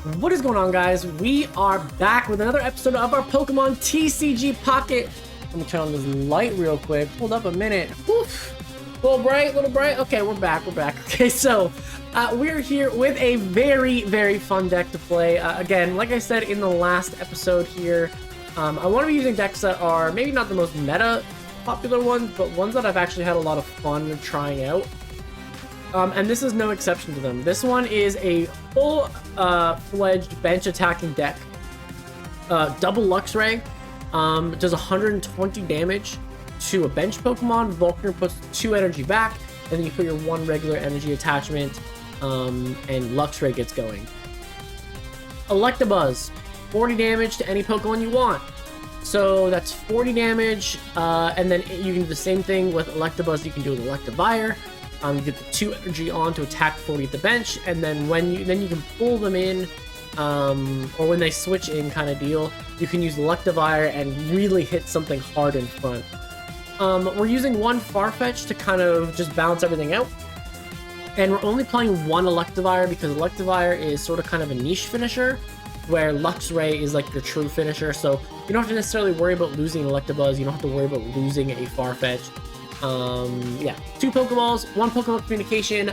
What is going on, guys? We are back with another episode of our Pokemon TCG Pocket. Let me turn on this light real quick. Hold up a minute. Oof. Little bright. Okay, we're back. Okay, so we're here with a very fun deck to play. Again, like I said in the last episode here, I want to be using decks that are maybe not the most meta popular ones, but ones that I've actually had a lot of fun trying out. And this is no exception to them. This one is a full-fledged bench attacking deck. Double Luxray. Does 120 damage to a bench Pokemon. Volkner puts 2 energy back, and then you put your 1 regular energy attachment, and Luxray gets going. Electabuzz. 40 damage to any Pokemon you want. So that's 40 damage, and then you can do the same thing with Electabuzz. You can do an Electivire. You get the 2 energy on to attack 40 at the bench, and then you can pull them in, or when they switch in kind of deal, you can use Electivire and really hit something hard in front. We're using 1 Farfetch to kind of just balance everything out, and we're only playing 1 Electivire because Electivire is sort of kind of a niche finisher, where Luxray is like your true finisher, so you don't have to necessarily worry about losing Electabuzz, you don't have to worry about losing a Farfetch. Yeah, 2 Pokeballs, 1 Pokemon Communication.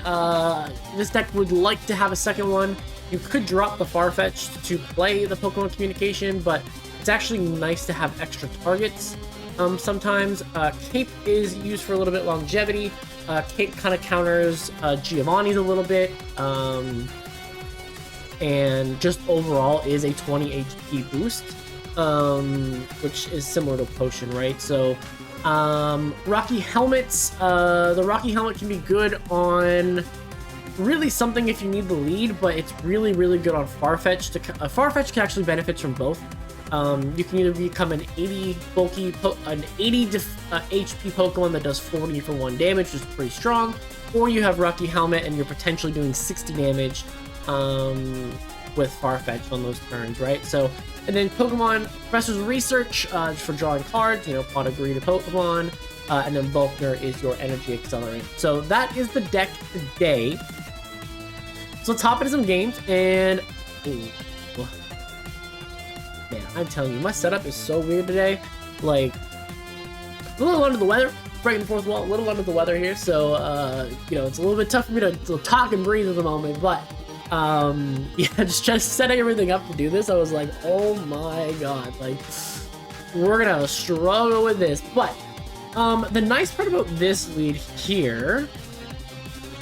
This deck would like to have a second one. You could drop the Farfetch to play the Pokemon Communication, but it's actually nice to have extra targets sometimes. Cape is used for a little bit longevity. Cape kind of counters Giovanni's a little bit, and just overall is a 20 HP boost, which is similar to Potion, right? So Rocky Helmets. The Rocky Helmet can be good on really something if you need the lead, but it's really good on Farfetch. Farfetch can actually benefit from both. You can either become an 80 HP Pokemon that does 40 for 1 damage, which is pretty strong, or you have Rocky Helmet and you're potentially doing 60 damage with Farfetch on those turns, right? So, and then Pokemon Professor's Research for drawing cards, pot agree to Pokemon, and then Volkner is your energy accelerant. So that is the deck today. So let's hop into some games, and man, I'm telling you, my setup is so weird today. Like, a little under the weather, breaking the fourth wall, a little under the weather here, so it's a little bit tough for me to talk and breathe at the moment, but yeah, just setting everything up to do this, I was like, oh my god, like, we're gonna struggle with this. But the nice part about this lead here,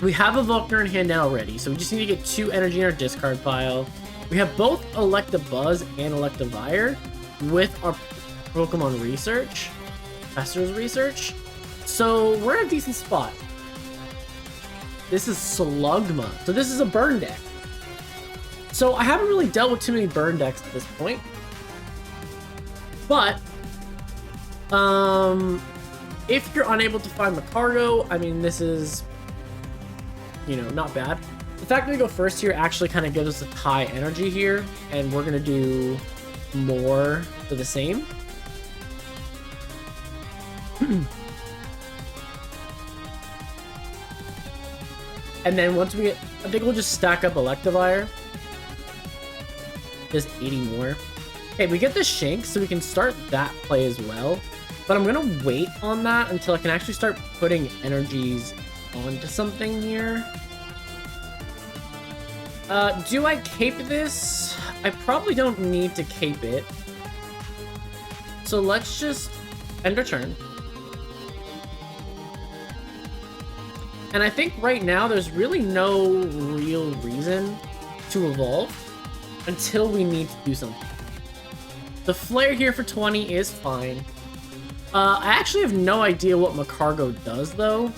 we have a Volkner in hand now already, so we just need to get 2 energy in our discard pile. We have both Electabuzz and Electivire with our Pokemon Research, Professor's Research, so we're in a decent spot. This is Slugma, so this is a burn deck. So I haven't really dealt with too many burn decks at this point, but if you're unable to find Macargo, I mean, this is, not bad. The fact that we go first here actually kind of gives us a tie energy here, and we're gonna do more for the same. And then once we get, I think we'll just stack up Electivire. Just 80 more. Okay, we get the Shank, so we can start that play as well. But I'm gonna wait on that until I can actually start putting energies onto something here. Do I cape this? I probably don't need to cape it. So let's just end our turn. And I think right now there's really no real reason to evolve until we need to do something. The Flare here for 20 is fine. I actually have no idea what Macargo does, though.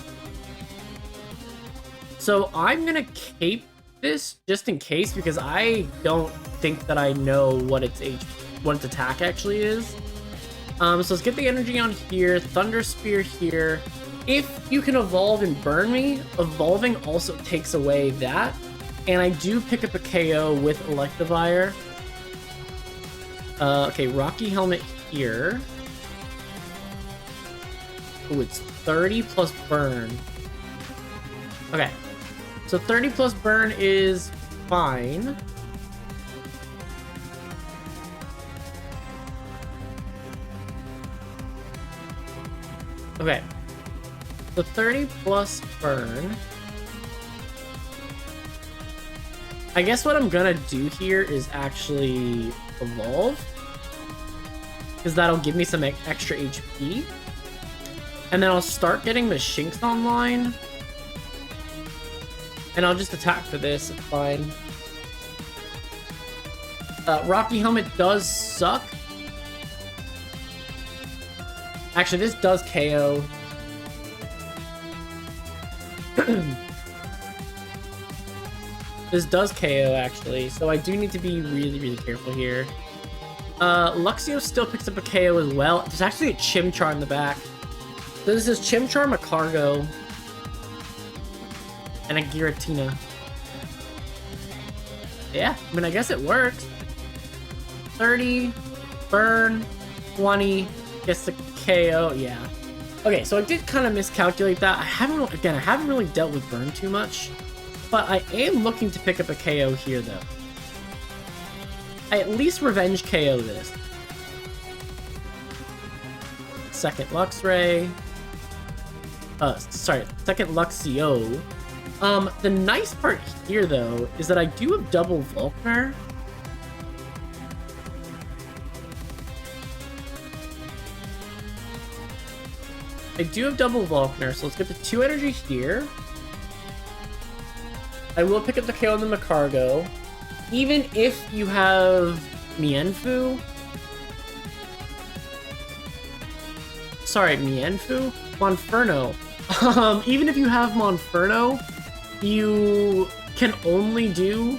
So I'm gonna cape this just in case, because I don't think that I know what its attack actually is. So let's get the energy on here, Thunder Spear here. If you can evolve and burn me, evolving also takes away that. And I do pick up a KO with Electivire. Okay, Rocky Helmet here. Oh, it's 30 plus burn. Okay, so 30 plus burn is fine. Okay. So 30 plus burn. I guess what I'm gonna do here is actually evolve, because that'll give me some extra HP. And then I'll start getting the Shinx online. And I'll just attack for this, it's fine. Rocky Helmet does suck. Actually, this does KO. This does KO, actually, so I do need to be really, really careful here. Luxio still picks up a KO as well. There's actually a Chimchar in the back. So this is Chimchar, Macargo, and a Giratina. Yeah, I mean, I guess it works. 30, burn, 20, gets the KO, yeah. Okay, so I did kind of miscalculate that. I haven't really dealt with burn too much, but I am looking to pick up a KO here, though. I at least revenge KO this. Second Luxray. Sorry, second Luxio. The nice part here, though, is that I do have double Volkner. I do have double Volkner, so let's get the 2 energy here. I will pick up the KO on the Macargo. Even if you have Mienfoo. Sorry, Mienfoo? Monferno. Even if you have Monferno, you can only do...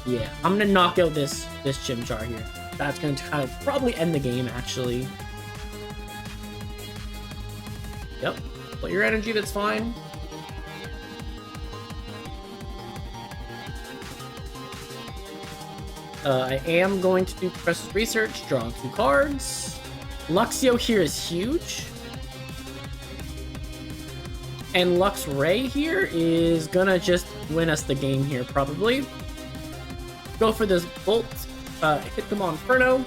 Yeah, I'm gonna knock out this Chimchar here. That's going to kind of probably end the game, actually. Yep. Put your energy, that's fine. I am going to do Professor's Research, draw 2 cards. Luxio here is huge. And Luxray here is gonna just win us the game here, probably. Go for this Bolt. Hit them on Inferno.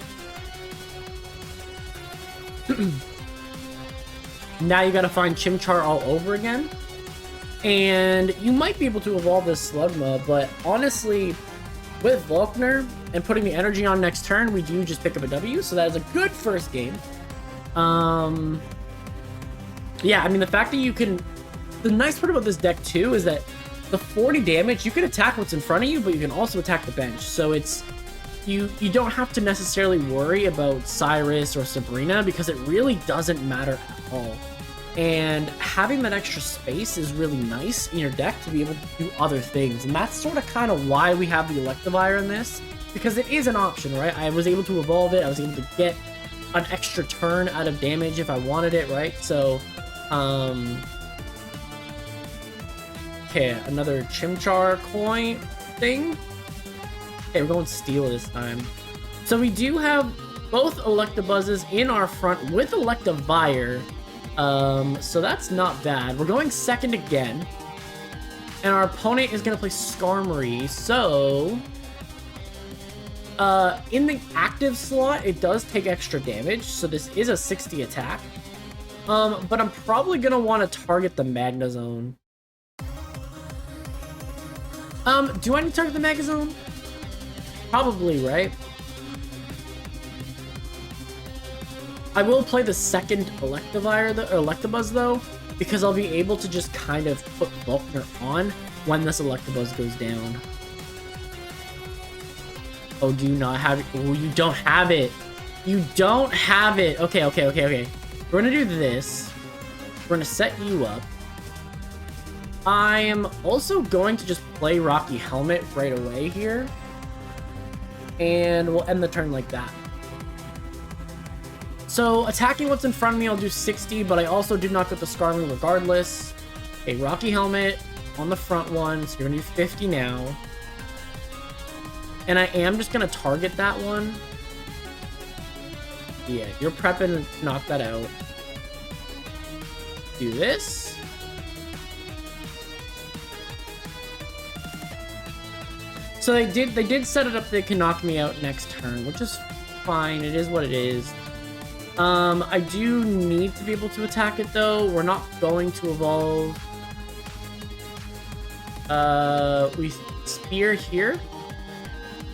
Now you gotta find Chimchar all over again. And you might be able to evolve this Slugma, but honestly, with Volkner and putting the energy on next turn, we do just pick up a W, so that is a good first game. Yeah, I mean, the fact that you can... The nice part about this deck, too, is that the 40 damage, you can attack what's in front of you, but you can also attack the bench. So it's... You don't have to necessarily worry about Cyrus or Sabrina, because it really doesn't matter at all. And having that extra space is really nice in your deck to be able to do other things. And that's sort of kind of why we have the Electivire in this, because it is an option, right? I was able to evolve it. I was able to get an extra turn out of damage if I wanted it, right? So, okay, another Chimchar coin thing. Okay, we're going Steel this time. So we do have both Electabuzzes in our front with Electivire. So that's not bad. We're going second again. And our opponent is going to play Skarmory. So, in the active slot, it does take extra damage. So this is a 60 attack. But I'm probably going to want to target the Magnezone. Do I need to target the Magnezone? Probably, right? I will play the second Electabuzz though, because I'll be able to just kind of put Volkner on when this Electabuzz goes down. Oh, do you not have it? Oh, you don't have it. You don't have it. Okay. We're gonna do this. We're gonna set you up. I am also going to just play Rocky Helmet right away here. And we'll end the turn like that. So, attacking what's in front of me, I'll do 60, but I also do knock out the Skarmory regardless. Okay, Rocky Helmet on the front one, so you're gonna do 50 now. And I am just gonna target that one. Yeah, you're prepping to knock that out. Do this. So they did set it up that they can knock me out next turn, which is fine. It is what it is. I do need to be able to attack it, though. We're not going to evolve. We spear here.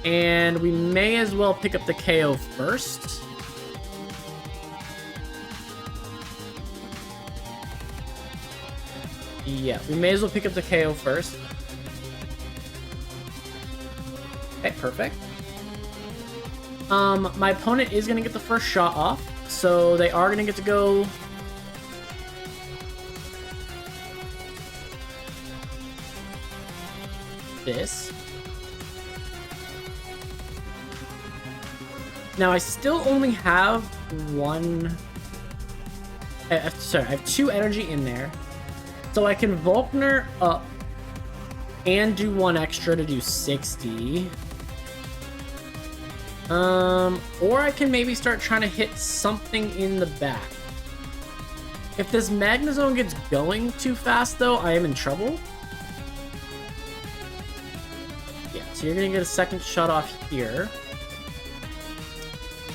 And we may as well pick up the KO first. Yeah, we may as well pick up the KO first. Okay, perfect. My opponent is going to get the first shot off. So they are going to get to go... this. Now, I still only have one... sorry, I have 2 energy in there. So I can Volkner up and do 1 extra to do 60. Or I can maybe start trying to hit something in the back. If this Magnezone gets going too fast, though, I am in trouble. Yeah, so you're gonna get a second shot off here.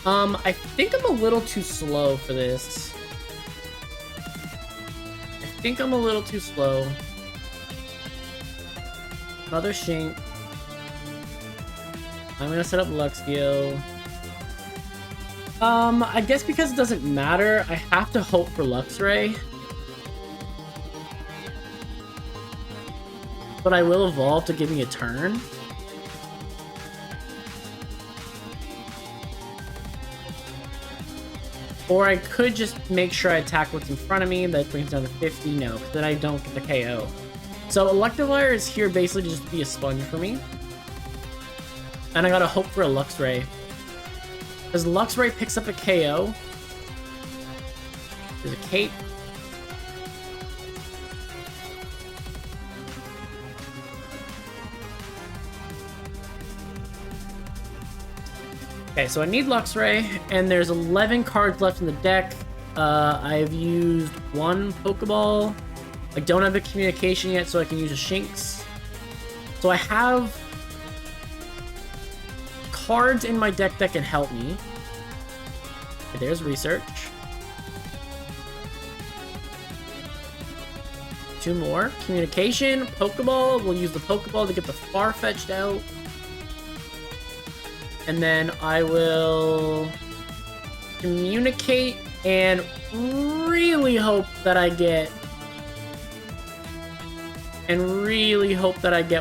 I think I'm a little too slow for this. I think I'm a little too slow. Another Shink. I'm gonna set up Luxio. I guess because it doesn't matter, I have to hope for Luxray. But I will evolve to give me a turn. Or I could just make sure I attack what's in front of me. That brings down to 50. No, because then I don't get the KO. So Electivire is here basically to just be a sponge for me. And I gotta hope for a Luxray. Because Luxray picks up a KO. There's a cape. Okay, so I need Luxray, and there's 11 cards left in the deck. I've used 1 Pokeball. I don't have a communication yet, so I can use a Shinx. So I have cards in my deck that can help me. Okay, there's Research. 2 more. Communication, Pokeball. We'll use the Pokeball to get the Farfetch'd out. And then I will communicate and really hope that I get...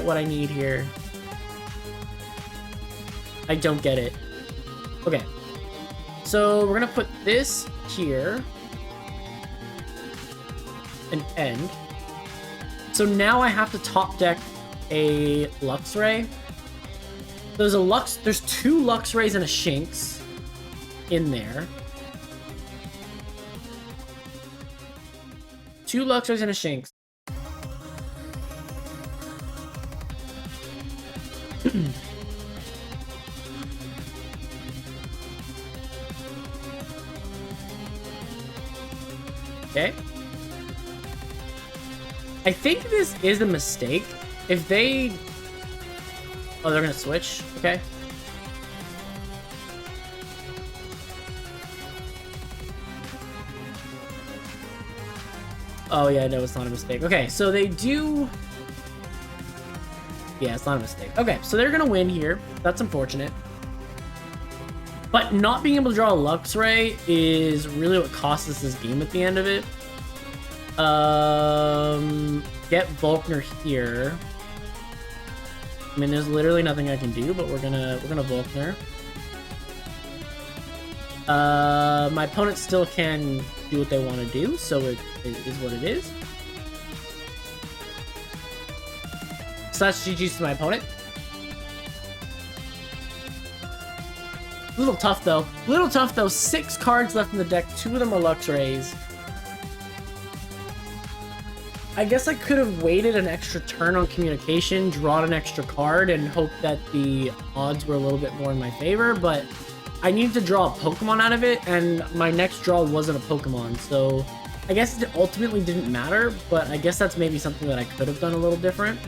what I need here. I don't get it. Okay. So we're gonna put this here. And end. So now I have to top deck a Luxray. There's 2 Luxrays and a Shinx in there. 2 Luxrays and a Shinx. Okay. I think this is a mistake. If they... Oh, they're gonna switch? Okay. Oh, yeah, no, it's not a mistake. Okay, so they do... Yeah, it's not a mistake. Okay, so they're gonna win here. That's unfortunate. But not being able to draw a Luxray is really what costs us this game at the end of it. Get Volkner here. I mean, there's literally nothing I can do, but we're gonna Volkner. My opponent still can do what they want to do, so it is what it is. So that's GG's to my opponent. A little tough though. 6 cards left in the deck. 2 of them are Luxrays. I guess I could have waited an extra turn on communication, drawn an extra card, and hoped that the odds were a little bit more in my favor, but I needed to draw a Pokemon out of it, and my next draw wasn't a Pokemon, so I guess it ultimately didn't matter, but I guess that's maybe something that I could have done a little different.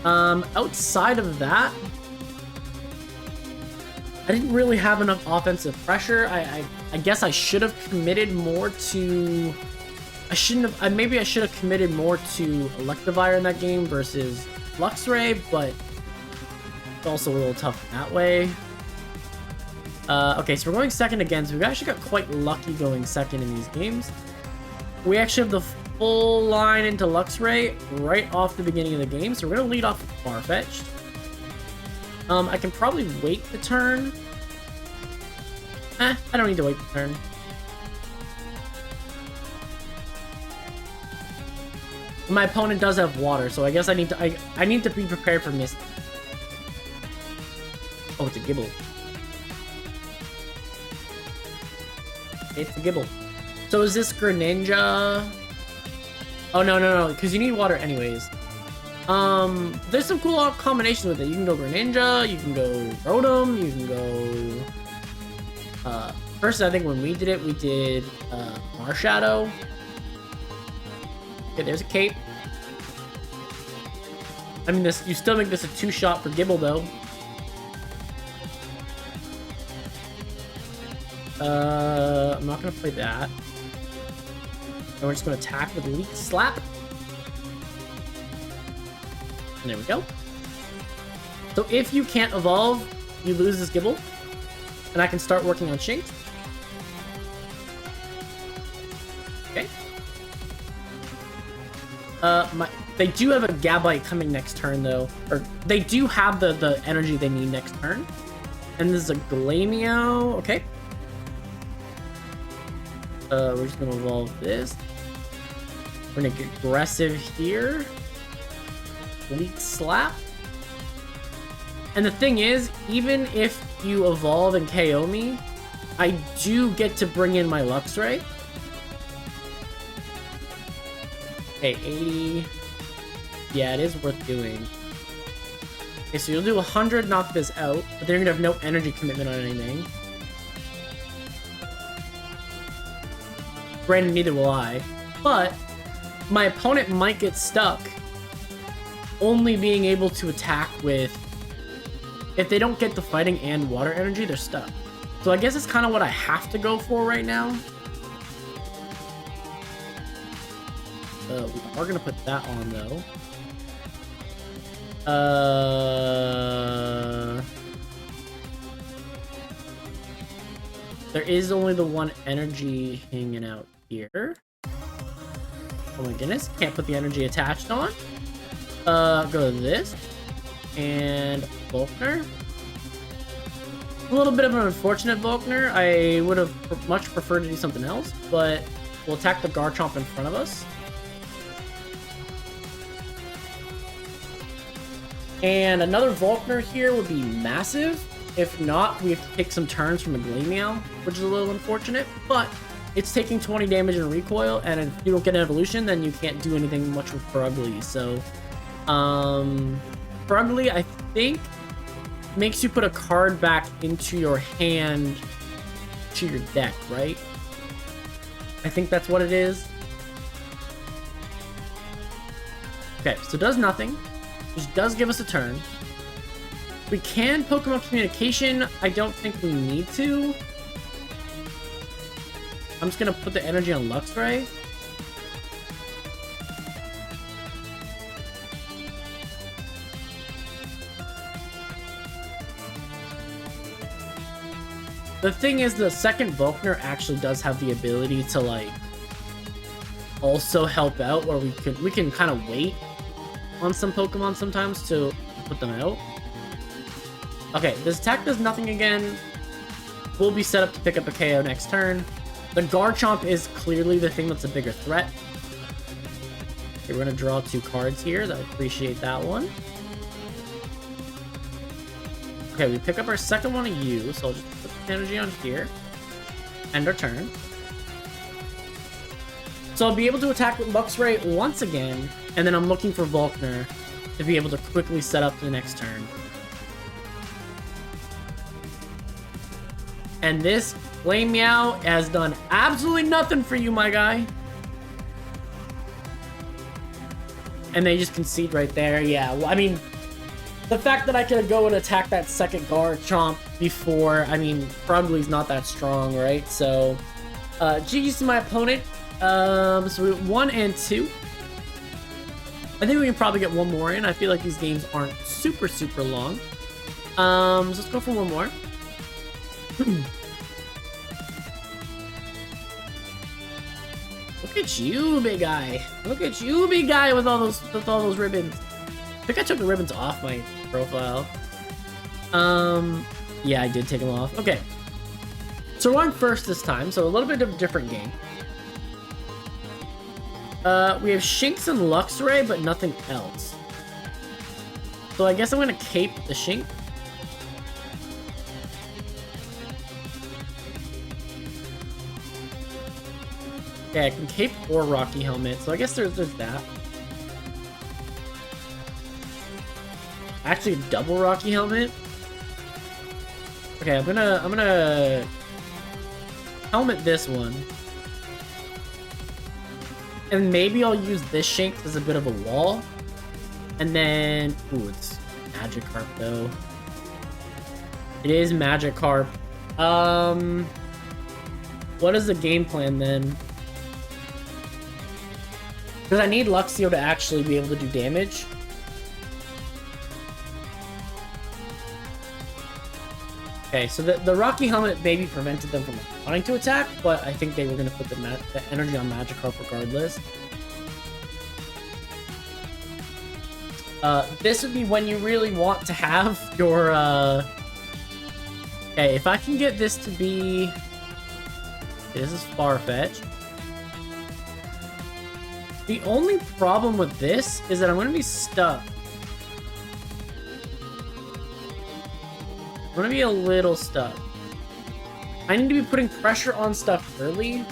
Outside of that, I didn't really have enough offensive pressure. I guess I should have committed more to... I shouldn't have... maybe I should have committed more to Electivire in that game versus Luxray, but it's also a little tough that way. Okay, so we're going second again, so we actually got quite lucky going second in these games. We actually have the full line into Luxray right off the beginning of the game, so we're going to lead off with Farfetch'd. I can probably wait the turn. I don't need to wait the turn. My opponent does have water, so I guess I need to be prepared for Misty. Oh, it's a Gibble. It's a Gibble. So is this Greninja? Oh, no, because you need water anyways. There's some cool combinations with it. You can go Greninja, you can go Rotom, you can go... first, I think when we did it, we did Marshadow. Okay, there's a Cape. I mean, you still make this a 2-shot for Gibble, though. I'm not gonna play that. And we're just gonna attack with Leech Slap. And there we go. So if you can't evolve, you lose this Gibble. And I can start working on Shinx. Okay. They do have a Gabite coming next turn, though. Or they do have the energy they need next turn. And this is a Glameow. Okay. We're just gonna evolve this. We're gonna get aggressive here. Leech Slap. And the thing is, even if you evolve and KO me, I do get to bring in my Luxray. Okay, 80. Yeah, it is worth doing. Okay, so you'll do 100, knock this out, but then you're gonna have no energy commitment on anything. Granted, neither will I. But my opponent might get stuck only being able to attack with... If they don't get the fighting and water energy, they're stuck. So I guess it's kind of what I have to go for right now. We are going to put that on, though. There is only the one energy hanging out here. Oh my goodness, can't put the energy attached on. Go to this. And Volkner. A little bit of an unfortunate Volkner. I would have much preferred to do something else, but we'll attack the Garchomp in front of us. And another Volkner here would be massive. If not, we have to take some turns from a Glameow, which is a little unfortunate, but it's taking 20 damage in recoil, and if you don't get an evolution, then you can't do anything much with Frugly. So, Frugly, I think, makes you put a card back into your hand to your deck, right? I think that's what it is. Okay, so it does nothing, which does give us a turn. We can Pokemon Communication. I don't think we need to. I'm just gonna put the energy on Luxray. The thing is, the second Volkner actually does have the ability to, like, also help out, where we can kind of wait on some Pokemon sometimes to put them out. Okay, this attack does nothing again. We'll be set up to pick up a KO next turn. The Garchomp is clearly the thing that's a bigger threat. Okay, we're gonna draw 2 cards here. I appreciate that one. Okay, we pick up our second one of you, so I'll just put the energy on here. End our turn. So I'll be able to attack with Luxray once again, and then I'm looking for Volkner to be able to quickly set up the next turn. And this Glameow has done absolutely nothing for you, my guy. And they just concede right there. Yeah, well, I mean, The fact that I can go and attack that second Garchomp before, I mean, Frugly's not that strong, right? So, GG's to my opponent. So we have 1 and 2. I think we can probably get one more in. I feel like these games aren't super, super long. So let's go for one more. Look at you, big guy. Look at you, big guy, with all those ribbons. I think I took the ribbons off my profile. Yeah, I did take them off. Okay. So we're on first this time, so a little bit of a different game. We have Shinx and Luxray, but nothing else. So I guess I'm gonna cape the Shinx. Okay, I can cape or Rocky Helmet, so I guess there's that. Actually, double Rocky Helmet. Okay, I'm gonna helmet this one. And maybe I'll use this Shinx as a bit of a wall. And then... Ooh, it's Magikarp, though. It is Magikarp. What is the game plan, then? Because I need Luxio to actually be able to do damage. Okay, so the Rocky Helmet maybe prevented them from wanting to attack, but I think they were going to put the energy on Magikarp regardless. This would be when you really want to have your... Okay, if I can get this to be... Okay, this is far-fetched. The only problem with this is that I'm going to be stuck. I'm going to be a little stuck. I need to be putting pressure on stuff early.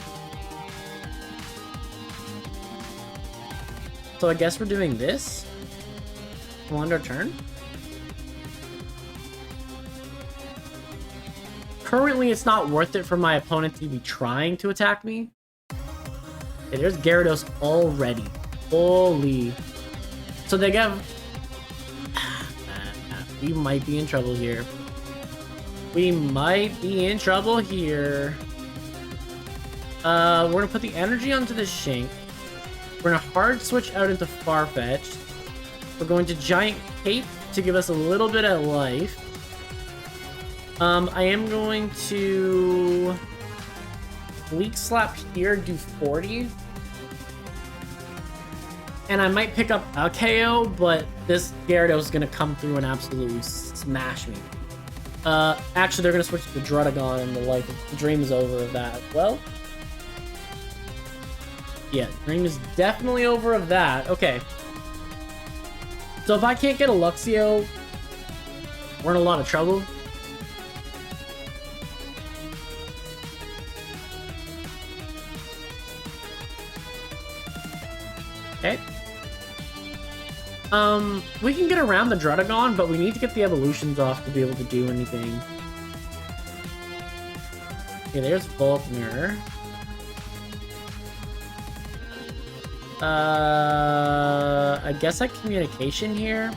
So I guess we're doing this. We'll end our turn. Currently, it's not worth it for my opponent to be trying to attack me. Okay, there's Gyarados already. Holy. So they got... We might be in trouble here. We might be in trouble here. We're gonna put the energy onto the Shinx. We're gonna hard switch out into Farfetch'd. We're going to Giant Cape to give us a little bit of life. I am going to Leak Slap here, do 40. And I might pick up a KO, but this Gyarados is gonna come through and absolutely smash me. Actually, they're gonna switch to the Druddigon, and the dream is over of that. Well, yeah, dream is definitely over of that. Okay. So if I can't get a Luxio, we're in a lot of trouble. Okay. We can get around the Druddigon, but we need to get the evolutions off to be able to do anything. Okay, there's Volkner. I guess I communication here.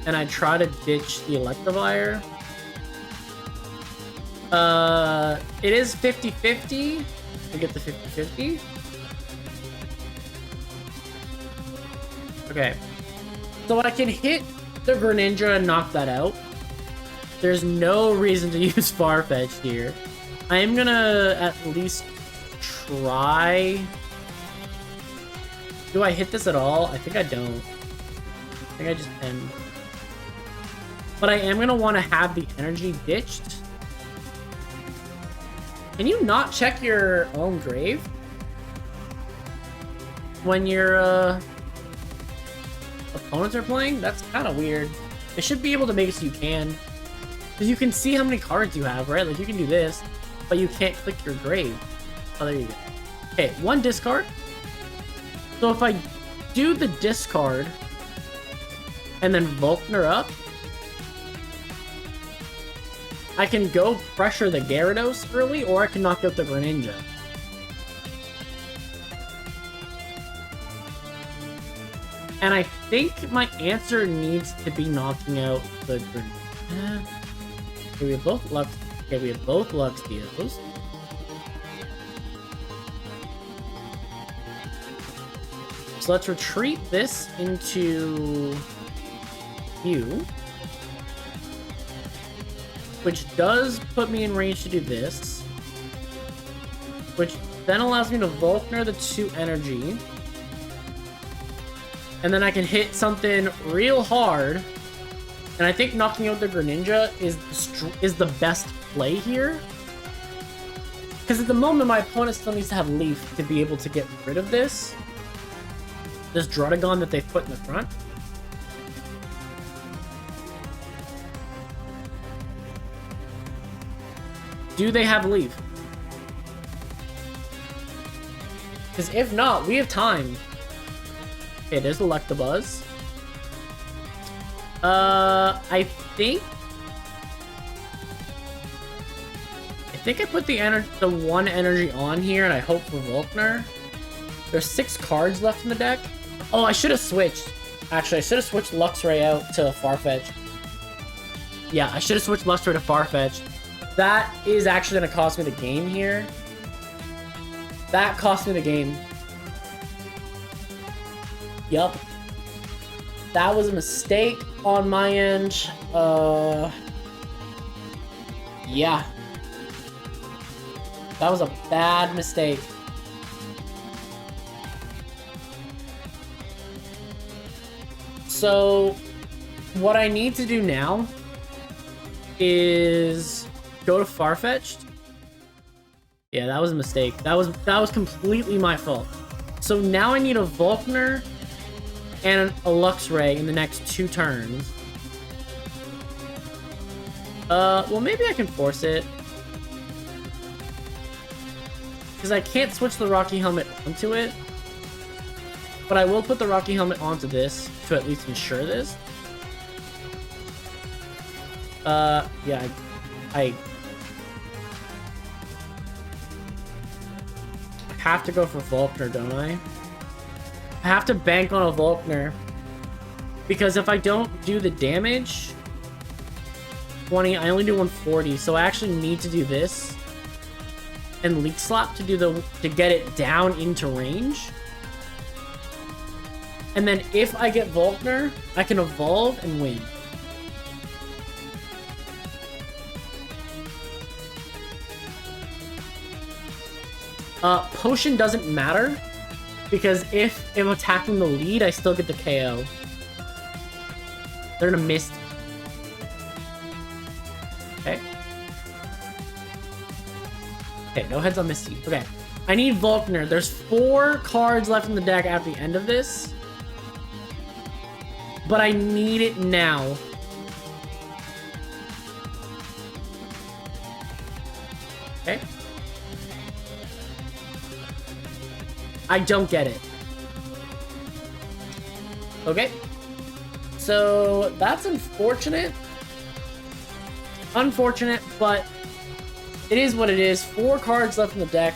And I try to ditch the Electivire. It is 50-50. I get the 50-50. Okay. So I can hit the Greninja and knock that out. There's no reason to use Farfetch'd here. I am gonna at least try... Do I hit this at all? I think I don't. I think I just end. But I am gonna want to have the energy ditched. Can you not check your own grave? When your opponents are playing? That's kind of weird. It should be able to make it so you can. Because you can see how many cards you have, right? Like, you can do this, but you can't click your grave. Oh, there you go. Okay, one discard. So if I do the discard and then Volkner up, I can go pressure the Gyarados early, or I can knock out the Greninja. And I think my answer needs to be knocking out the Greninja. Okay, we have both Lux. Okay, we have both Luxdeos. So let's retreat this into you, which does put me in range to do this, which then allows me to Volkner the 2 energy, and then I can hit something real hard. And I think knocking out the Greninja is the best play here, because at the moment my opponent still needs to have Leaf to be able to get rid of this Druddigon that they've put in the front. Do they have Leaf? Because if not, we have time. Okay, there's Electabuzz. I think I put the 1 energy on here, and I hope for Volkner. There's 6 cards left in the deck. Oh, I should have switched. Actually, I should have switched Luxray out to Farfetch. Yeah, I should have switched Luxray to Farfetch. That is actually going to cost me the game here. That cost me the game. Yup. That was a mistake on my end. Yeah. That was a bad mistake. So, what I need to do now is go to Farfetch'd. Yeah, that was a mistake. That was completely my fault. So now I need a Volkner and a Luxray in the next 2 turns. Well, maybe I can force it, because I can't switch the Rocky Helmet onto it. But I will put the Rocky Helmet onto this to at least ensure this. Yeah, I have to go for Volkner, don't I? I have to bank on a Volkner, because if I don't do the damage, 20, I only do 140, so I actually need to do this and Leak Slap to get it down into range. And then if I get Volkner, I can evolve and win. Potion doesn't matter, because if I'm attacking the lead, I still get the KO. They're gonna miss. Okay. Okay, no heads on Misty. Okay. I need Volkner. There's 4 cards left in the deck at the end of this, but I need it now. Okay. I don't get it. Okay. So that's unfortunate. Unfortunate, but it is what it is. 4 cards left in the deck.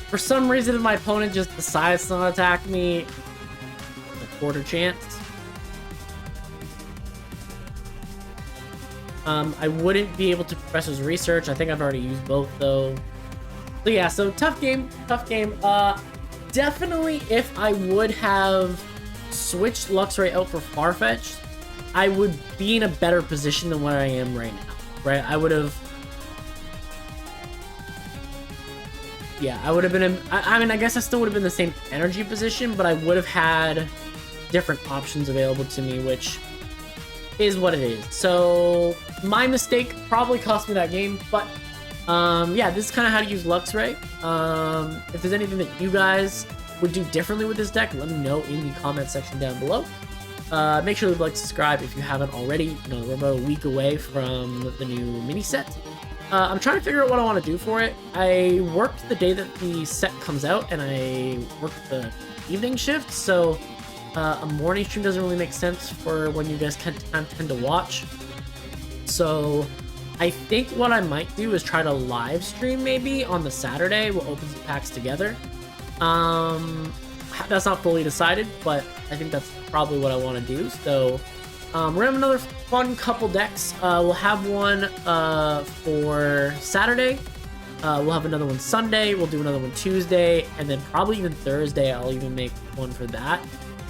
For some reason, if my opponent just decides to not attack me, a quarter chance. I wouldn't be able to Professor's Research. I think I've already used both, though. So yeah, so tough game, tough game. Definitely if I would have switched Luxray out for Farfetch'd, I would be in a better position than where I am right now, right? I would have... Yeah, I would have been in... I mean, I guess I still would have been in the same energy position, but I would have had different options available to me, which is what it is. So, my mistake probably cost me that game, but... yeah, this is kind of how to use Luxray. If there's anything that you guys would do differently with this deck, let me know in the comment section down below. Make sure to like, subscribe if you haven't already. You know, we're about a week away from the new mini set. I'm trying to figure out what I want to do for it. I worked the day that the set comes out, and I worked the evening shift, so a morning stream doesn't really make sense for when you guys tend to watch. So I think what I might do is try to live stream maybe on the Saturday. We'll open some packs together. that's not fully decided, but I think that's probably what I want to do. So we're gonna have another fun couple decks. We'll have one for Saturday. We'll have another one Sunday. We'll do another one Tuesday, and then probably even Thursday. I'll even make one for that.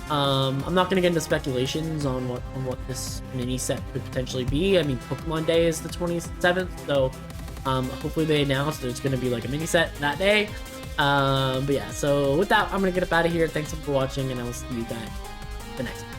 I'm not gonna get into speculations on what this mini set could potentially be. I mean, Pokemon Day is the 27th, so hopefully they announce there's gonna be like a mini set that day. But yeah, so with that, I'm gonna get up out of here. Thanks for watching, and I will see you guys the next one.